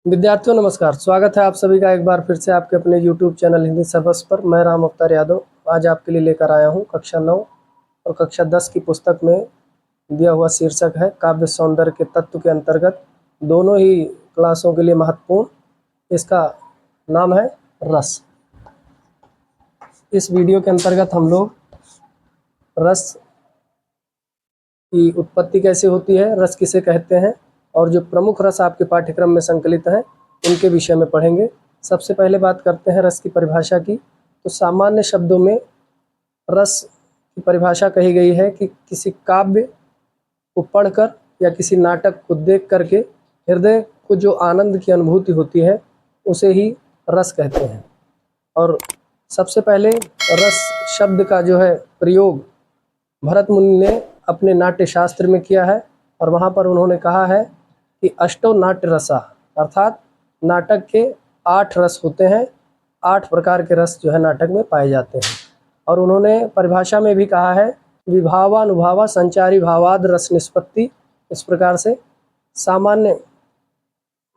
विद्यार्थियों नमस्कार, स्वागत है आप सभी का एक बार फिर से आपके अपने YouTube चैनल हिंदी सर्वस पर। मैं राम अवतार यादव आज आपके लिए लेकर आया हूं कक्षा 9 और कक्षा 10 की पुस्तक में दिया हुआ शीर्षक है काव्य सौंदर्य के तत्व के अंतर्गत दोनों ही क्लासों के लिए महत्वपूर्ण। इसका नाम है रस। इस वीडियो के अंतर्गत हम लोग रस की उत्पत्ति कैसे होती है, रस किसे कहते हैं और जो प्रमुख रस आपके पाठ्यक्रम में संकलित हैं उनके विषय में पढ़ेंगे। सबसे पहले बात करते हैं रस की परिभाषा की। तो सामान्य शब्दों में रस की परिभाषा कही गई है कि किसी काव्य को पढ़कर या किसी नाटक को देख करके हृदय को जो आनंद की अनुभूति होती है उसे ही रस कहते हैं। और सबसे पहले रस शब्द का जो है प्रयोग भरत मुनि ने अपने नाट्य शास्त्र में किया है और वहाँ पर उन्होंने कहा है कि अष्टो नाट्य रसा, अर्थात नाटक के 8 रस होते हैं, 8 प्रकार के रस जो है नाटक में पाए जाते हैं। और उन्होंने परिभाषा में भी कहा है विभावानुभावा संचारी भावाद रस निष्पत्ति। इस प्रकार से सामान्य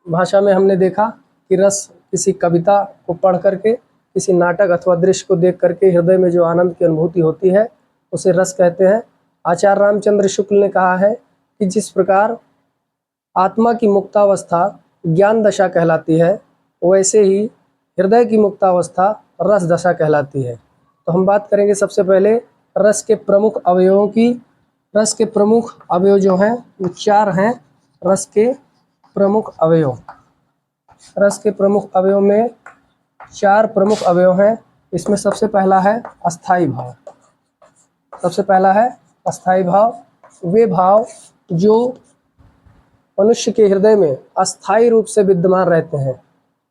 भाषा में हमने देखा कि रस किसी कविता को पढ़ करके, किसी नाटक अथवा दृश्य को देख करके हृदय में जो आनंद की अनुभूति होती है उसे रस कहते हैं। आचार्य रामचंद्र शुक्ल ने कहा है कि जिस प्रकार आत्मा की मुक्तावस्था ज्ञान दशा कहलाती है, वैसे ही हृदय की मुक्तावस्था रस दशा कहलाती है। तो हम बात करेंगे सबसे पहले रस के प्रमुख अवयवों की। रस के प्रमुख अवयव जो हैं वो 4 हैं। रस के प्रमुख अवयव, रस के प्रमुख अवयव में 4 प्रमुख अवयव हैं। इसमें सबसे पहला है अस्थाई भाव। सबसे पहला है अस्थाई भाव। वे भाव जो मनुष्य के हृदय में अस्थाई रूप से विद्यमान रहते हैं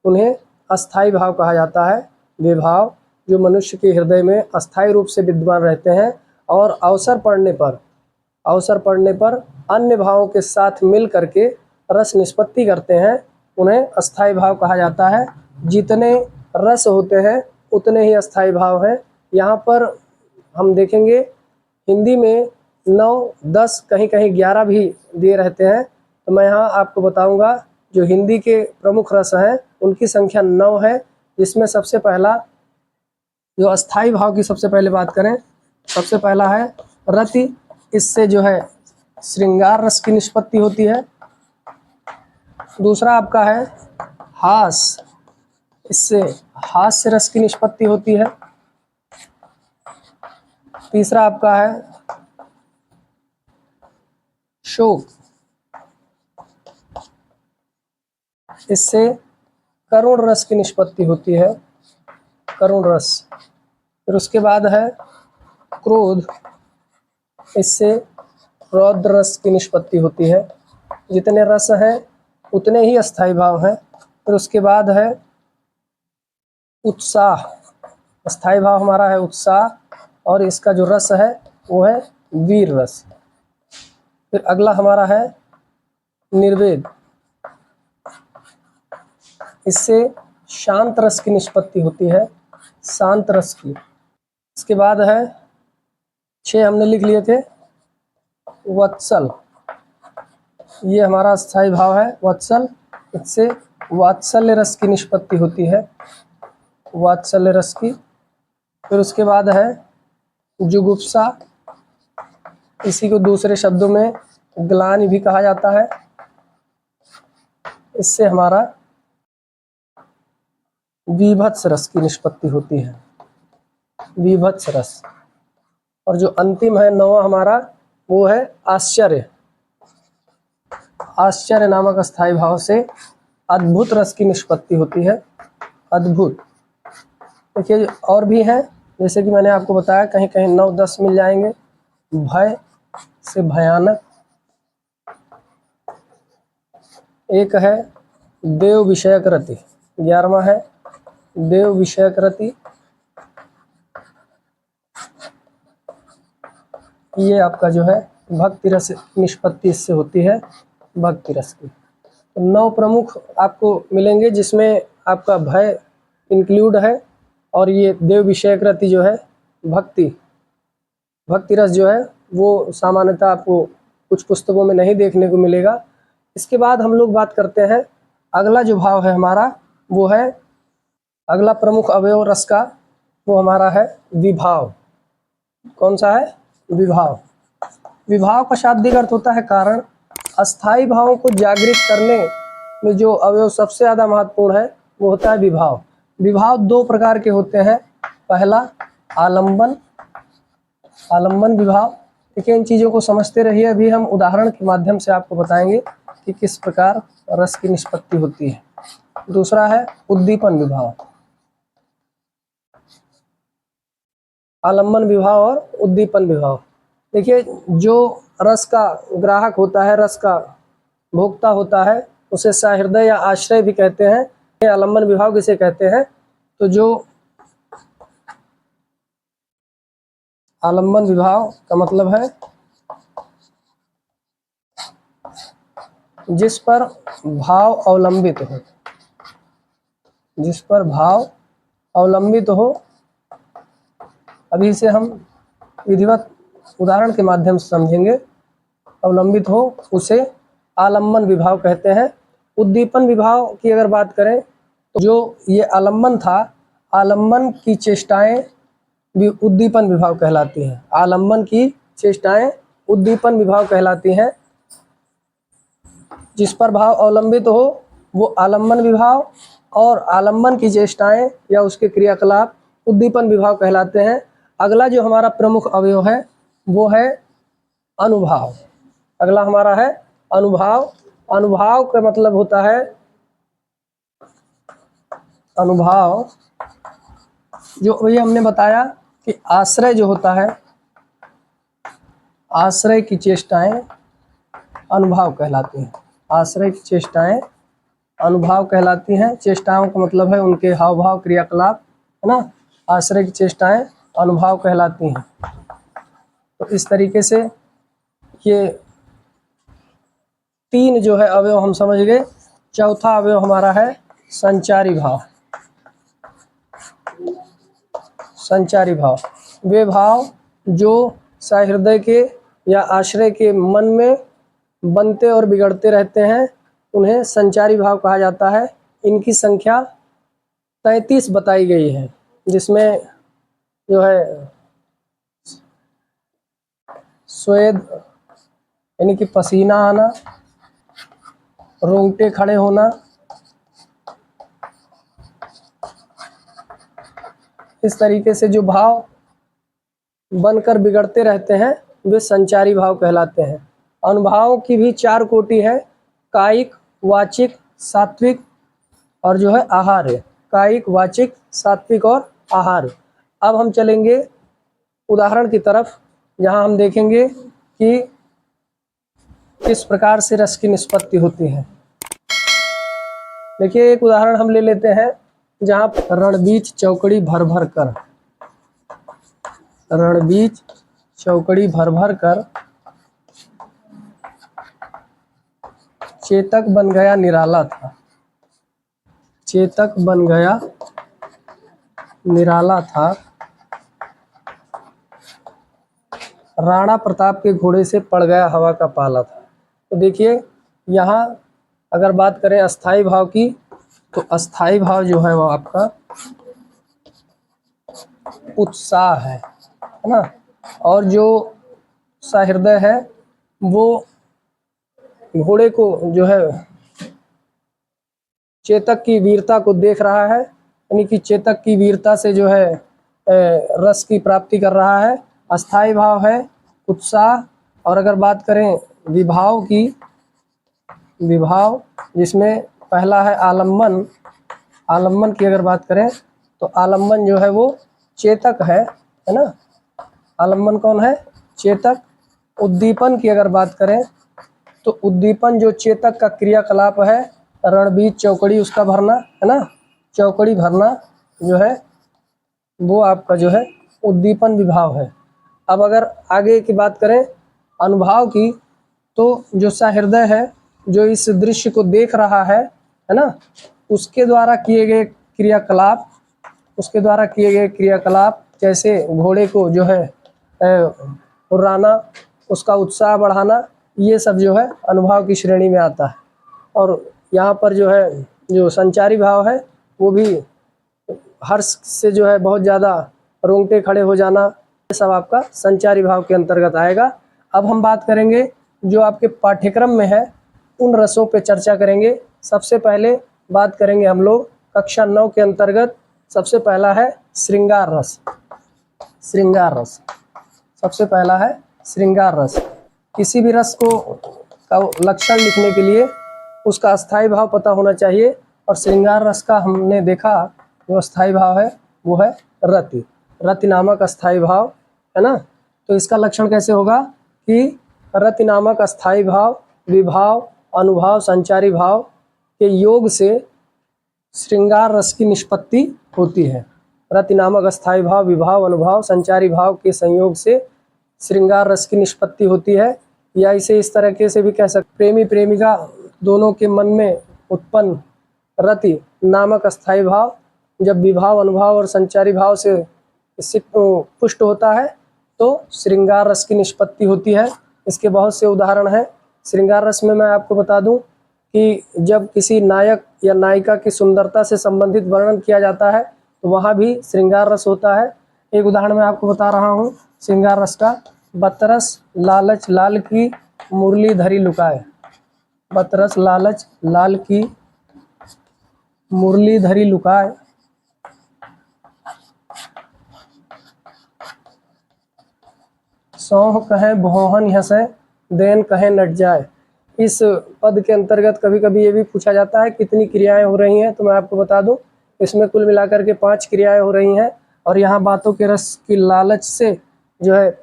उन्हें अस्थाई भाव कहा जाता है। वे भाव जो मनुष्य के हृदय में अस्थाई रूप से विद्यमान रहते हैं और अवसर पड़ने पर अन्य भावों के साथ मिल करके रस निष्पत्ति करते हैं, उन्हें अस्थाई भाव कहा जाता है। जितने रस होते हैं उतने ही अस्थाई भाव हैं। यहाँ पर हम देखेंगे हिंदी में 9, 10, कहीं कहीं 11 भी दिए रहते हैं। तो मैं यहाँ आपको बताऊंगा जो हिंदी के प्रमुख रस हैं उनकी संख्या 9 है। जिसमें सबसे पहला जो अस्थाई भाव की सबसे पहले बात करें, सबसे पहला है रति। इससे जो है श्रृंगार रस की निष्पत्ति होती है। दूसरा आपका है हास, इससे हास्य रस की निष्पत्ति होती है। तीसरा आपका है शोक, इससे करुण रस की निष्पत्ति होती है, करुण रस। फिर उसके बाद है क्रोध, इससे रौद्र रस की निष्पत्ति होती है। जितने रस हैं उतने ही अस्थाई भाव हैं। फिर उसके बाद है उत्साह। अस्थाई भाव हमारा है उत्साह और इसका जो रस है वो है वीर रस। फिर अगला हमारा है निर्वेद, इससे शांत रस की निष्पत्ति होती है, शांत रस की। इसके बाद है 6 हमने लिख लिए थे वत्सल, ये हमारा अस्थाई भाव है वत्सल। इससे वात्सल्य रस की निष्पत्ति होती है, वात्सल्य रस की। फिर उसके बाद है जुगुप्सा, इसी को दूसरे शब्दों में ग्लानि भी कहा जाता है। इससे हमारा विभत्स रस की निष्पत्ति होती है, विभत्स रस। और जो अंतिम है 9वां हमारा वो है आश्चर्य। आश्चर्य नामक अस्थाई भाव से अद्भुत रस की निष्पत्ति होती है, अद्भुत। देखिए और भी हैं, जैसे कि मैंने आपको बताया कहीं कहीं 9, 10 मिल जाएंगे। भय से भयानक, एक है देव विषयक रति, 11वां है देव विषयक रति। ये आपका जो है भक्ति रस निष्पत्ति इससे होती है, भक्ति रस की। तो 9 प्रमुख आपको मिलेंगे जिसमें आपका भय इंक्लूड है और ये देव विषयक रति जो है भक्ति रस जो है वो सामान्यतः आपको कुछ पुस्तकों में नहीं देखने को मिलेगा। इसके बाद हम लोग बात करते हैं अगला जो भाव है हमारा वो है, अगला प्रमुख अवयव रस का वो हमारा है विभाव। कौन सा है? विभाव। विभाव का शाब्दिक अर्थ होता है कारण। अस्थाई भावों को जागृत करने में जो अवयव सबसे ज़्यादा महत्वपूर्ण है वो होता है विभाव। विभाव दो प्रकार के होते हैं। पहला आलम्बन, आलम्बन विभाव। देखिए इन चीज़ों को समझते रहिए, अभी हम उदाहरण के माध्यम से आपको बताएंगे कि किस प्रकार रस की निष्पत्ति होती है। दूसरा है उद्दीपन विभाव। आलम्बन विभाव और उद्दीपन विभाव। देखिए जो रस का ग्राहक होता है, रस का भोक्ता होता है, उसे सहृदय या आश्रय भी कहते हैं। आलम्बन विभाव किसे कहते हैं? तो जो आलम्बन विभाव का मतलब है जिस पर भाव अवलंबित हो, जिस पर भाव अवलंबित हो। अभी से हम विधिवत उदाहरण के माध्यम से समझेंगे। अवलंबित हो उसे आलम्बन विभाव कहते हैं। उद्दीपन विभाव की अगर बात करें तो जो ये आलम्बन था, आलम्बन की चेष्टाएं भी उद्दीपन विभाव कहलाती हैं। आलम्बन की चेष्टाएं उद्दीपन विभाव कहलाती हैं। जिस पर भाव अवलंबित हो वो आलम्बन विभाव, और आलम्बन की चेष्टाएं या उसके क्रियाकलाप उद्दीपन विभाव कहलाते हैं। अगला जो हमारा प्रमुख अवयव है वो है अनुभाव। अगला हमारा है अनुभाव। अनुभाव का मतलब होता है, अनुभाव जो वही हमने बताया कि आश्रय जो होता है, आश्रय की चेष्टाएं अनुभाव कहलाती हैं। आश्रय की चेष्टाएं अनुभाव कहलाती हैं। चेष्टाओं का मतलब है उनके हाव भाव क्रियाकलाप, है ना। आश्रय की चेष्टाएं अनुभाव कहलाती हैं। तो इस तरीके से ये तीन जो है अवयव हम समझ गए। चौथा अवयव हमारा है संचारी भाव। संचारी भाव वे भाव जो सहृदय के या आश्रय के मन में बनते और बिगड़ते रहते हैं, उन्हें संचारी भाव कहा जाता है। इनकी संख्या 33 बताई गई है, जिसमें जो है स्वेद यानी कि पसीना आना, रोंगटे खड़े होना, इस तरीके से जो भाव बनकर बिगड़ते रहते हैं वे संचारी भाव कहलाते हैं। अनुभावों की भी 4 कोटि है, कायिक, वाचिक, सात्विक और जो है आहार्य। कायिक, वाचिक, सात्विक और आहार्य। अब हम चलेंगे उदाहरण की तरफ, जहां हम देखेंगे कि किस प्रकार से रस की निष्पत्ति होती है। देखिए एक उदाहरण हम ले लेते हैं, जहां रणबीच चौकड़ी भर भर कर, रणबीच चौकड़ी भर भर कर चेतक बन गया निराला था, चेतक बन गया निराला था, राणा प्रताप के घोड़े से पड़ गया हवा का पाला था। तो देखिए यहाँ अगर बात करें अस्थाई भाव की, तो अस्थाई भाव जो है वो आपका उत्साह है ना। और जो सहृदय है वो घोड़े को जो है चेतक की वीरता को देख रहा है, यानी कि चेतक की वीरता से जो है रस की प्राप्ति कर रहा है। अस्थाई भाव है उत्साह। और अगर बात करें विभाव की, विभाव जिसमें पहला है आलम्बन। आलम्बन की अगर बात करें तो आलम्बन जो है वो चेतक है ना। आलम्बन कौन है? चेतक। उद्दीपन की अगर बात करें तो उद्दीपन जो चेतक का क्रियाकलाप है, रणबीच चौकड़ी उसका भरना, है ना। चौकड़ी भरना जो है वो आपका जो है उद्दीपन विभाव है। अब अगर आगे की बात करें अनुभाव की, तो जो सहृदय है, जो इस दृश्य को देख रहा है ना, उसके द्वारा किए गए क्रियाकलाप, उसके द्वारा किए गए क्रियाकलाप जैसे घोड़े को जो है हुर्राना, उसका उत्साह बढ़ाना, ये सब जो है अनुभाव की श्रेणी में आता है। और यहाँ पर जो है जो संचारी भाव है वो भी हर्ष से जो है बहुत ज़्यादा रोंगटे खड़े हो जाना, ये सब आपका संचारी भाव के अंतर्गत आएगा। अब हम बात करेंगे जो आपके पाठ्यक्रम में है उन रसों पे चर्चा करेंगे। सबसे पहले बात करेंगे हम लोग कक्षा 9 के अंतर्गत, सबसे पहला है श्रृंगार रस। श्रृंगार रस सबसे पहला है श्रृंगार रस। किसी भी रस को का लक्षण लिखने के लिए उसका अस्थाई भाव पता होना चाहिए, और श्रृंगार रस का हमने देखा जो अस्थाई भाव है वो है रति। रति नामक अस्थाई भाव है ना। तो इसका लक्षण कैसे होगा कि रति नामक अस्थाई भाव विभाव अनुभाव संचारी भाव के योग से श्रृंगार रस की निष्पत्ति होती है। रति नामक अस्थाई भाव विभाव अनुभाव संचारी भाव के संयोग से श्रृंगार रस की निष्पत्ति होती है। या इसे इस तरीके से भी कह सकते, प्रेमी प्रेमिका दोनों के मन में उत्पन्न रति नामक अस्थाई भाव जब विभाव अनुभाव और संचारी भाव से पुष्ट होता है तो श्रृंगार रस की निष्पत्ति होती है। इसके बहुत से उदाहरण हैं। श्रृंगार रस में मैं आपको बता दूं कि जब किसी नायक या नायिका की सुंदरता से संबंधित वर्णन किया जाता है तो वहाँ भी श्रृंगार रस होता है। एक उदाहरण मैं आपको बता रहा हूँ श्रृंगार रस का। बतरस लालच लाल की मुरली धरी लुकाए। बतरस लालच लाल की मुरली धरी लुकाए। सौह कहे भोहन हंसे देन कहे नट जाए। इस पद के अंतर्गत कभी कभी ये भी पूछा जाता है कितनी क्रियाएं हो रही हैं, तो मैं आपको बता दूं इसमें कुल मिलाकर के 5 क्रियाएं हो रही हैं। और यहाँ बातों के रस की लालच से जो है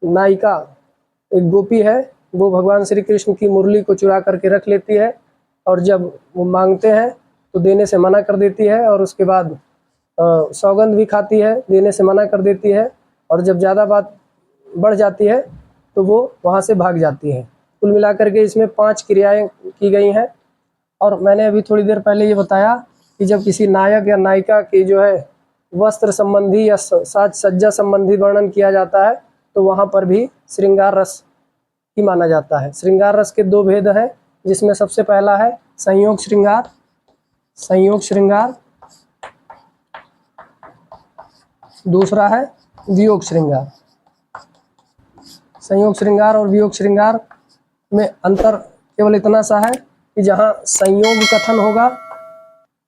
नायिका एक गोपी है वो भगवान श्री कृष्ण की मुरली को चुरा करके रख लेती है, और जब वो मांगते हैं तो देने से मना कर देती है, और उसके बाद सौगंध भी खाती है, देने से मना कर देती है, और जब ज़्यादा बात बढ़ जाती है तो वो वहाँ से भाग जाती है। कुल मिलाकर के इसमें 5 क्रियाएं की गई हैं। और मैंने अभी थोड़ी देर पहले ये बताया कि जब किसी नायक या नायिका की जो है वस्त्र संबंधी या साज सज्जा संबंधी वर्णन किया जाता है तो वहाँ पर भी श्रृंगार रस ही माना जाता है। श्रृंगार रस के 2 भेद हैं, जिसमें सबसे पहला है संयोग श्रृंगार। संयोग श्रृंगार। दूसरा है वियोग श्रृंगार। संयोग श्रृंगार और वियोग श्रृंगार में अंतर केवल इतना सा है कि जहाँ संयोग कथन होगा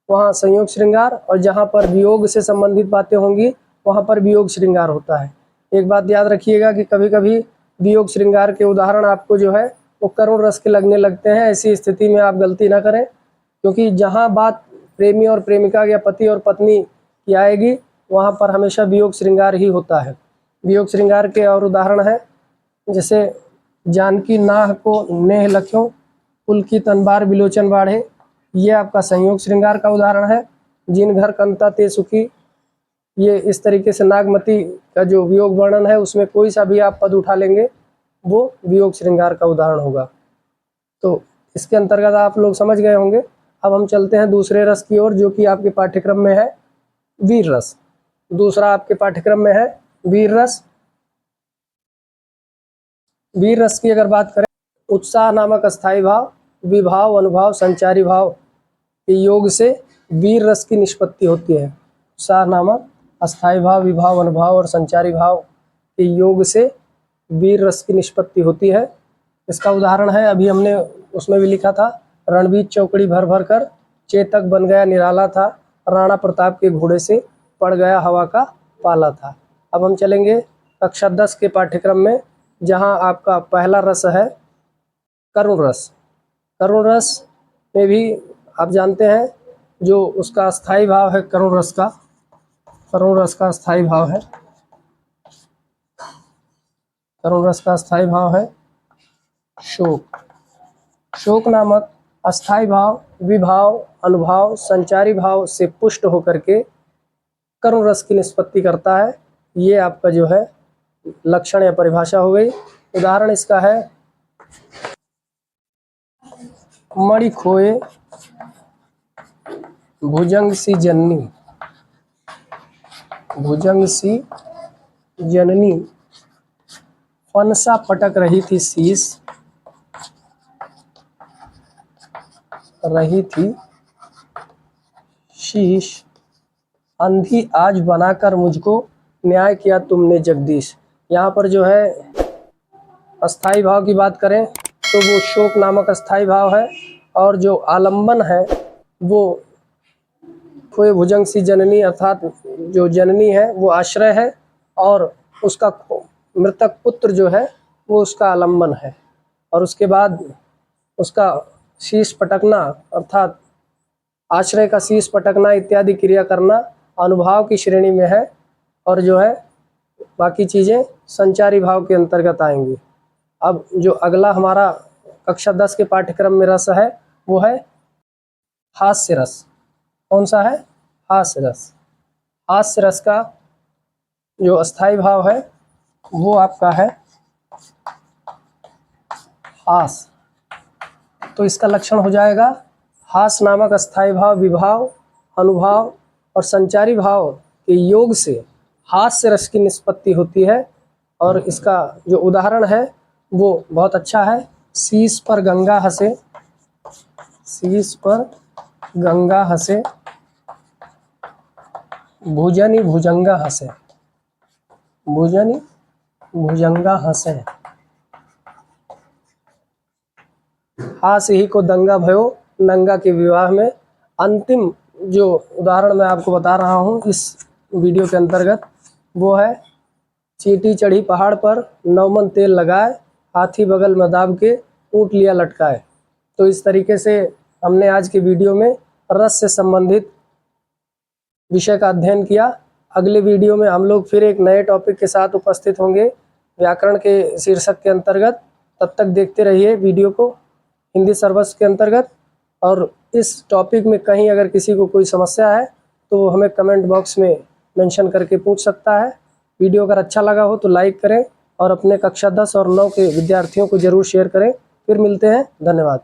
वहाँ संयोग श्रृंगार, और जहाँ पर वियोग से संबंधित बातें होंगी वहाँ पर वियोग श्रृंगार होता है। एक बात याद रखिएगा कि कभी कभी वियोग श्रृंगार के उदाहरण आपको जो है वो करुण रस के लगने लगते हैं। ऐसी स्थिति में आप गलती ना करें, क्योंकि जहाँ बात प्रेमी और प्रेमिका या पति और पत्नी की आएगी वहाँ पर हमेशा वियोग श्रृंगार ही होता है। वियोग श्रृंगार के और उदाहरण हैं जैसे जानकी नाह को नेह लख्यों कुल की तनबार बिलोचन बाढ़े, ये आपका संयोग श्रृंगार का उदाहरण है। जिन घर कंता ते सुखी, ये इस तरीके से नागमती का जो वियोग वर्णन है उसमें कोई सा भी आप पद उठा लेंगे वो वियोग श्रृंगार का उदाहरण होगा। तो इसके अंतर्गत आप लोग समझ गए होंगे। अब हम चलते हैं दूसरे रस की ओर जो कि आपके पाठ्यक्रम में है वीर रस। दूसरा आपके पाठ्यक्रम में है वीर रस। वीर रस की अगर बात करें, उत्साह नामक अस्थाई भाव विभाव अनुभाव संचारी भाव के योग से वीर रस की निष्पत्ति होती है। उत्साह नामक अस्थाई भाव विभाव अनुभाव और संचारी भाव के योग से वीर रस की निष्पत्ति होती है। इसका उदाहरण है, अभी हमने उसमें भी लिखा था, रणबीर चौकड़ी भर भर कर चेतक बन गया निराला था, राणा प्रताप के घोड़े से पड़ गया हवा का पाला था। अब हम चलेंगे कक्षा 10 के पाठ्यक्रम में, जहां आपका पहला रस है करुण रस। करुण रस में भी आप जानते हैं जो उसका स्थायी भाव है करुण रस का। करुण रस का स्थायी भाव है, करुण रस का स्थायी भाव है शोक। शोक नामक अस्थाई भाव विभाव अनुभाव संचारी भाव से पुष्ट होकर के करुण रस की निष्पत्ति करता है। ये आपका जो है लक्षण या परिभाषा हो गई। उदाहरण इसका है, मणि खोए भुजंग सी जननी, भुजंग सी जननी फनसा पटक रही थी शीश, रही थी शीश, अंधी आज बनाकर मुझको न्याय किया तुमने जगदीश। यहाँ पर जो है अस्थाई भाव की बात करें तो वो शोक नामक अस्थाई भाव है, और जो आलम्बन है वो खोए भुजंग सी जननी, अर्थात जो जननी है वो आश्रय है, और उसका मृतक पुत्र जो है वो उसका आलम्बन है। और उसके बाद उसका शीश पटकना अर्थात आश्रय का शीश पटकना इत्यादि क्रिया करना अनुभाव की श्रेणी में है, और जो है बाकी चीज़ें संचारी भाव के अंतर्गत आएंगी। अब जो अगला हमारा कक्षा 10 के पाठ्यक्रम में रस है वो है हास्य रस। कौन सा है? हास्य रस। हास्य रस का जो अस्थाई भाव है वो आपका है हास। तो इसका लक्षण हो जाएगा हास नामक अस्थाई भाव विभाव, अनुभाव और संचारी भाव के योग से हास्य रस की निष्पत्ति होती है। और इसका जो उदाहरण है वो बहुत अच्छा है। शीश पर गंगा हंसे, शीश पर गंगा हंसे, भुजनी भुजंगा हंसे, भुजनी भुजंगा हंसे, हास ही को दंगा भयो नंगा के विवाह में। अंतिम जो उदाहरण मैं आपको बता रहा हूँ इस वीडियो के अंतर्गत वो है चींटी चढ़ी पहाड़ पर, नौमन तेल लगाए, हाथी बगल में दाब के ऊँट लिया लटकाए। तो इस तरीके से हमने आज के वीडियो में रस से संबंधित विषय का अध्ययन किया। अगले वीडियो में हम लोग फिर एक नए टॉपिक के साथ उपस्थित होंगे व्याकरण के शीर्षक के अंतर्गत। तब तक देखते रहिए वीडियो को हिंदी सर्वस्व के अंतर्गत। और इस टॉपिक में कहीं अगर किसी को कोई समस्या है तो हमें कमेंट बॉक्स में मेंशन करके पूछ सकता है। वीडियो अगर अच्छा लगा हो तो लाइक करें और अपने कक्षा 10 और 9 के विद्यार्थियों को ज़रूर शेयर करें। फिर मिलते हैं, धन्यवाद।